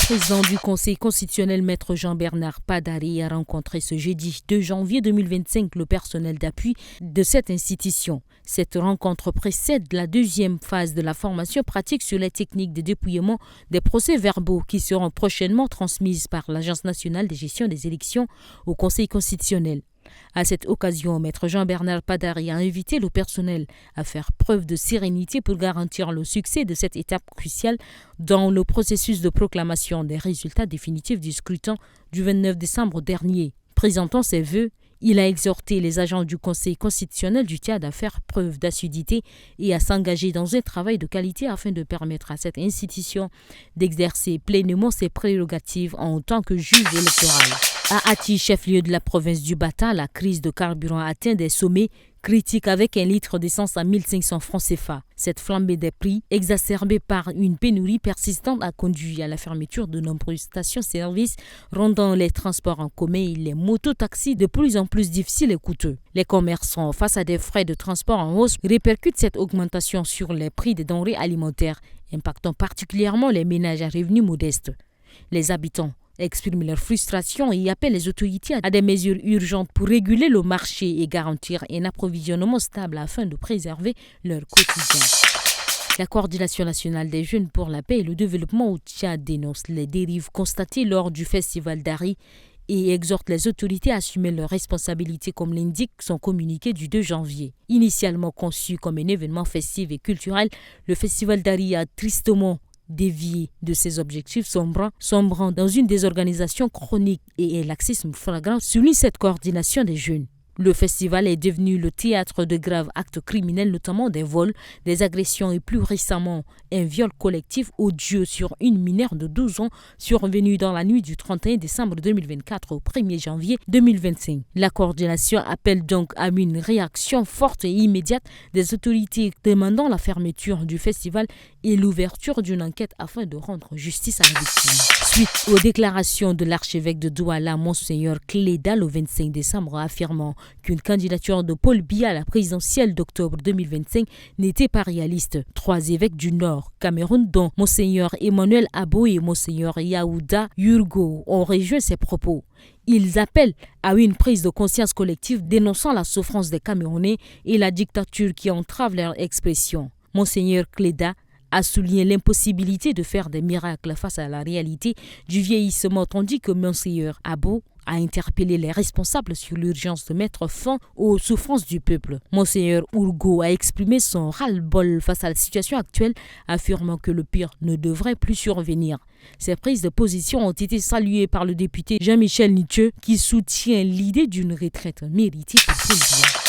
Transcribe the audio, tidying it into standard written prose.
président du Conseil constitutionnel, Maître Jean-Bernard Padari, a rencontré ce jeudi 2 janvier 2025 le personnel d'appui de cette institution. Cette rencontre précède la deuxième phase de la formation pratique sur les techniques de dépouillement des procès-verbaux qui seront prochainement transmises par l'Agence nationale de gestion des élections au Conseil constitutionnel. À cette occasion, Maître Jean-Bernard Padari a invité le personnel à faire preuve de sérénité pour garantir le succès de cette étape cruciale dans le processus de proclamation des résultats définitifs du scrutin du 29 décembre dernier. Présentant ses vœux, il a exhorté les agents du Conseil constitutionnel du TIAD à faire preuve d'assiduité et à s'engager dans un travail de qualité afin de permettre à cette institution d'exercer pleinement ses prérogatives en tant que juge électoral. À Ati, chef-lieu de la province du Bata, la crise de carburant atteint des sommets critiques avec 1 litre d'essence à 1500 francs CFA. Cette flambée des prix, exacerbée par une pénurie persistante, a conduit à la fermeture de nombreuses stations-service, rendant les transports en commun et les mototaxis de plus en plus difficiles et coûteux. Les commerçants, face à des frais de transport en hausse, répercutent cette augmentation sur les prix des denrées alimentaires, impactant particulièrement les ménages à revenus modestes. Les habitants expriment leur frustration et appellent les autorités à des mesures urgentes pour réguler le marché et garantir un approvisionnement stable afin de préserver leur quotidien. La Coordination nationale des jeunes pour la paix et le développement au Tchad dénonce les dérives constatées lors du festival d'Ari et exhorte les autorités à assumer leurs responsabilités comme l'indique son communiqué du 2 janvier. Initialement conçu comme un événement festif et culturel, le festival d'Ari a tristement dévié de ses objectifs, sombrant dans une désorganisation chronique et un laxisme flagrant, souligne cette coordination des jeunes. Le festival est devenu le théâtre de graves actes criminels, notamment des vols, des agressions et plus récemment un viol collectif odieux sur une mineure de 12 ans survenu dans la nuit du 31 décembre 2024 au 1er janvier 2025. La coordination appelle donc à une réaction forte et immédiate des autorités demandant la fermeture du festival et l'ouverture d'une enquête afin de rendre justice à la victime. Suite aux déclarations de l'archevêque de Douala, Monseigneur Cléda, le 25 décembre, affirmant qu'une candidature de Paul Biya à la présidentielle d'octobre 2025 n'était pas réaliste. 3 évêques du Nord, Cameroun, dont Monseigneur Emmanuel Abo et Monseigneur Yaouda Yurgo, ont rejoint ces propos. Ils appellent à une prise de conscience collective dénonçant la souffrance des Camerounais et la dictature qui entrave leur expression. Monseigneur Cléda a souligné l'impossibilité de faire des miracles face à la réalité du vieillissement, tandis que Monseigneur Abo a interpellé les responsables sur l'urgence de mettre fin aux souffrances du peuple. Monseigneur Urgo a exprimé son ras-le-bol face à la situation actuelle, affirmant que le pire ne devrait plus survenir. Ces prises de position ont été saluées par le député Jean-Michel Nithieu, qui soutient l'idée d'une retraite méritée pour Paul Biya.